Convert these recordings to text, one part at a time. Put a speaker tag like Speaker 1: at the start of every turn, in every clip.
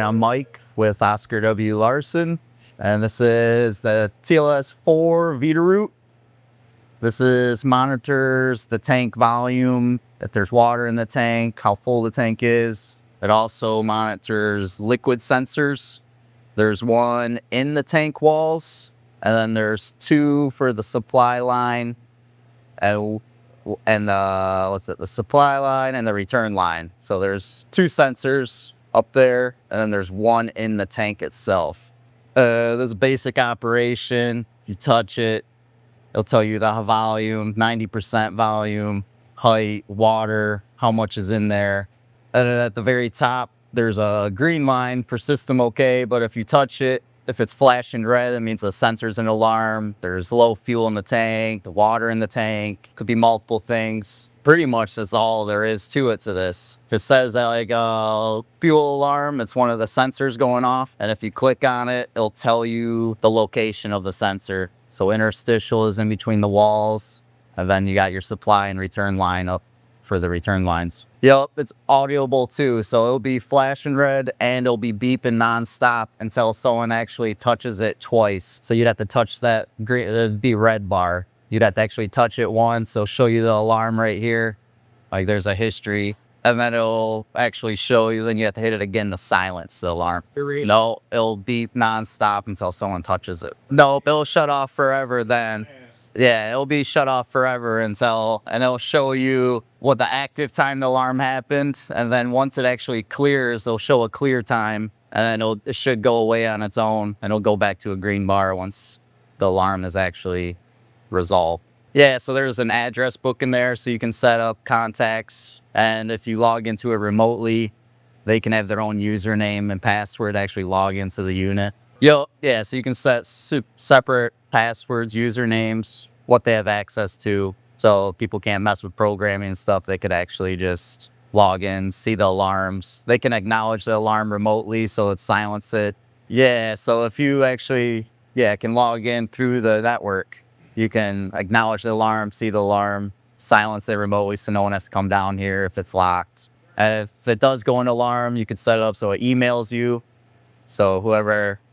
Speaker 1: I'm Mike with Oscar W. Larson, and this is the TLS4 Veeder-Root. This monitors the tank volume, if there's water in the tank, how full the tank is. It also monitors liquid sensors. There's one in the tank walls, and then there's two for the supply line, and the supply line and the return line. So there's two sensors up there, and then there's one in the tank itself. This is a basic operation. You touch it, it'll tell you the volume, 90% volume, height, water, how much is in there. And then at the very top, there's a green line for system okay, but if you touch it, if it's flashing red, it means the sensor's an alarm. There's low fuel in the tank, the water in the tank, could be multiple things. Pretty much that's all there is to this. If it says that like a fuel alarm, it's one of the sensors going off. And if you click on it, it'll tell you the location of the sensor. So interstitial is in between the walls. And then you got your supply and return line up for the return lines. Yep, it's audioable too. So it'll be flashing red and it'll be beeping nonstop until someone actually touches it twice. So you'd have to touch that green, it'd be red bar. You'd have to actually touch it once. It'll show you the alarm right here. Like there's a history. And then it'll actually show you, then you have to hit it again to silence the alarm. No, it'll beep nonstop until someone touches it. Nope, it'll shut off forever then. Yeah, it'll be shut off forever and it'll show you what the active time the alarm happened. And then once it actually clears, it'll show a clear time. And then it should go away on its own. And it'll go back to a green bar once the alarm is actually resolved. Yeah, so there's an address book in there so you can set up contacts. And if you log into it remotely, they can have their own username and password to actually log into the unit. Yeah, so you can set separate passwords, usernames, what they have access to. So people can't mess with programming and stuff. They could actually just log in, see the alarms. They can acknowledge the alarm remotely, so it silence it. Yeah, so if you actually, can log in through the network, you can acknowledge the alarm, see the alarm, silence it remotely so no one has to come down here if it's locked. And if it does go into alarm, you could set it up so it emails you. So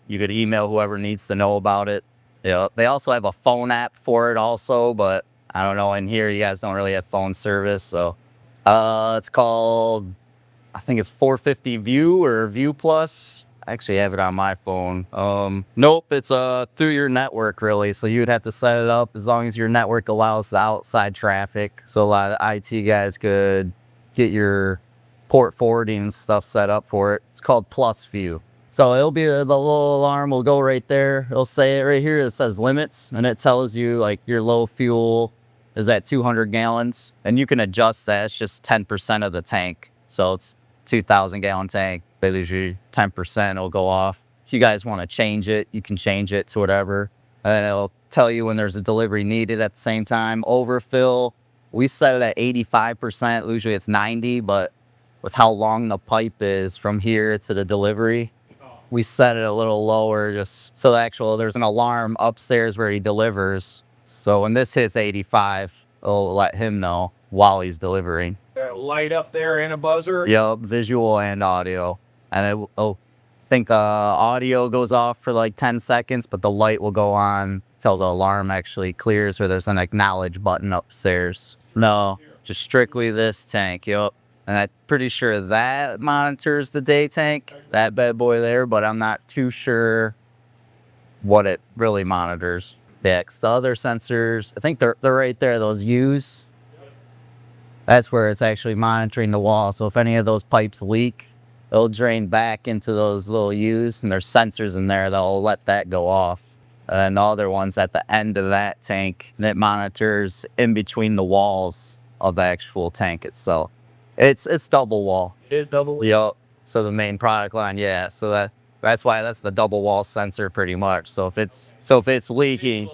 Speaker 1: you could email whoever needs to know about it. They also have a phone app for it also, but I don't know, in here you guys don't really have phone service. So it's called, I think it's 450 View or View Plus. I actually have it on my phone. Nope, it's through your network really. So you'd have to set it up as long as your network allows the outside traffic. So a lot of IT guys could get your port forwarding and stuff set up for it. It's called Plus View. So it'll be the little alarm will go right there. It'll say it right here. It says limits, and it tells you like your low fuel is at 200 gallons, and you can adjust that. It's just 10% of the tank. So it's 2,000 gallon tank. Basically 10% it'll go off. If you guys want to change it, you can change it to whatever. And it'll tell you when there's a delivery needed at the same time. Overfill, we set it at 85%. Usually it's 90, but with how long the pipe is from here to the delivery, we set it a little lower just so there's an alarm upstairs where he delivers. So when this hits 85, it'll let him know while he's delivering.
Speaker 2: Light up there and a buzzer?
Speaker 1: Yep, visual and audio. And I think the audio goes off for like 10 seconds, but the light will go on till the alarm actually clears or there's an acknowledge button upstairs. No, just strictly this tank, yep. And I'm pretty sure that monitors the day tank, that bad boy there, but I'm not too sure what it really monitors. Yeah, 'cause the other sensors, I think they're right there, those U's. That's where it's actually monitoring the wall. So if any of those pipes leak, it'll drain back into those little U's, and there's sensors in there that'll let that go off. And the other one's at the end of that tank, and it monitors in between the walls of the actual tank itself. It's double wall.
Speaker 2: It's double?
Speaker 1: Yep. So the main product line, yeah. So that's why that's the double wall sensor pretty much. So if it's leaking,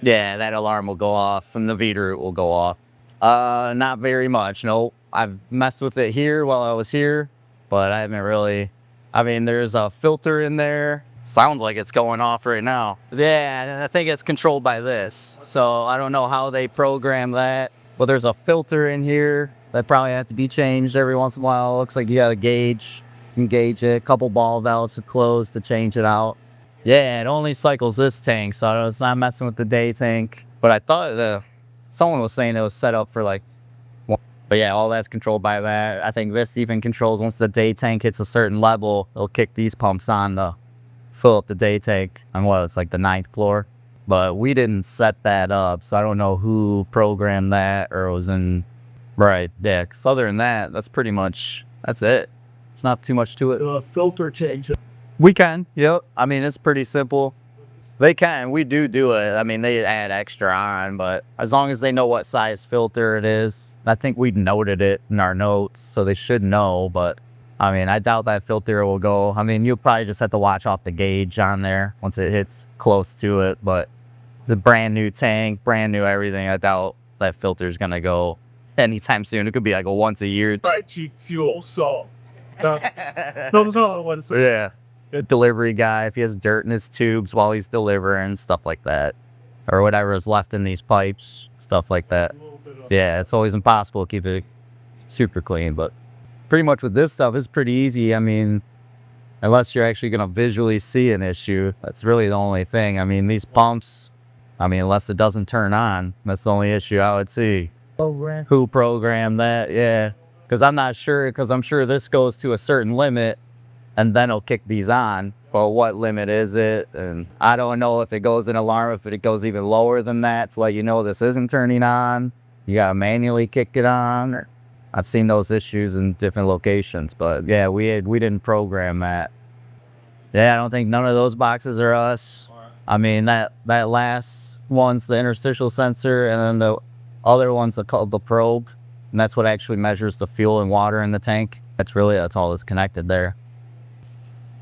Speaker 1: yeah, that alarm will go off and the Veeder-Root will go off. Not very much. No, I've messed with it here while I was here, but I haven't really. I mean, there's a filter in there. Sounds like it's going off right now. Yeah, I think it's controlled by this. So I don't know how they program that, but there's a filter in here that probably has to be changed every once in a while. Looks like you got a gauge. can gauge it. A couple ball valves to close to change it out. Yeah, it only cycles this tank, so it's not messing with the day tank. But I thought someone was saying it was set up for like, but yeah, all that's controlled by that. I think this even controls once the day tank hits a certain level, it'll kick these pumps on to fill up the day tank on it's like the 9th floor. But we didn't set that up, so I don't know who programmed that or was in. Right, yeah. 'Cause other than that, that's it. It's not too much to it.
Speaker 2: Filter change.
Speaker 1: We can, yep. I mean, it's pretty simple. They can. We do it. I mean, they add extra on, but as long as they know what size filter it is, I think we noted it in our notes, so they should know. But I mean, I doubt that filter will go. I mean, you'll probably just have to watch off the gauge on there once it hits close to it. But the brand new tank, brand new everything, I doubt that filter's gonna go anytime soon. It could be like a once a year.
Speaker 2: cheap fuel, so.
Speaker 1: Yeah. A delivery guy, if he has dirt in his tubes while he's delivering, stuff like that. Or whatever is left in these pipes, stuff like that. Yeah, it's always impossible to keep it super clean, but pretty much with this stuff, it's pretty easy. I mean, unless you're actually going to visually see an issue, that's really the only thing. I mean, these pumps, unless it doesn't turn on, that's the only issue I would see. Who programmed that? Yeah. Because I'm not sure, because I'm sure this goes to a certain limit and then it'll kick these on. But what limit is it? And I don't know if it goes an alarm, if it goes even lower than that to let you know this isn't turning on. You got to manually kick it on. I've seen those issues in different locations, but yeah, we didn't program that. Yeah, I don't think none of those boxes are us. I mean, that last one's the interstitial sensor, and then the other one's called the probe, and that's what actually measures the fuel and water in the tank. That's all that's connected there.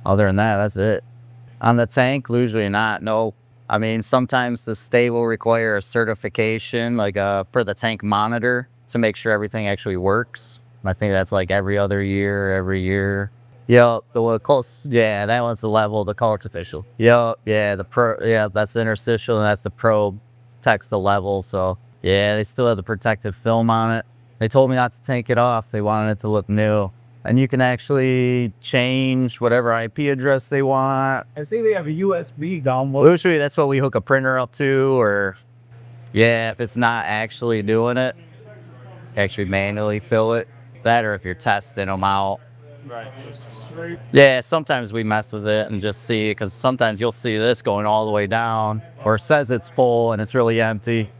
Speaker 1: Other than that, that's it. On the tank, usually not, no. I mean, sometimes the state will require a certification, like for the tank monitor, to make sure everything actually works. I think that's like every year. Yep, that one's the level, the color official. Yep, yeah, that's the interstitial and that's the probe, text the level. So yeah, they still have the protective film on it. They told me not to take it off. They wanted it to look new. And you can actually change whatever IP address they want.
Speaker 2: I see they have a USB download.
Speaker 1: Usually that's what we hook a printer up to, or yeah, if it's not actually doing it, actually manually fill it. That, or if you're testing them out.
Speaker 2: Right.
Speaker 1: Yeah, sometimes we mess with it and just see, because sometimes you'll see this going all the way down, or it says it's full and it's really empty.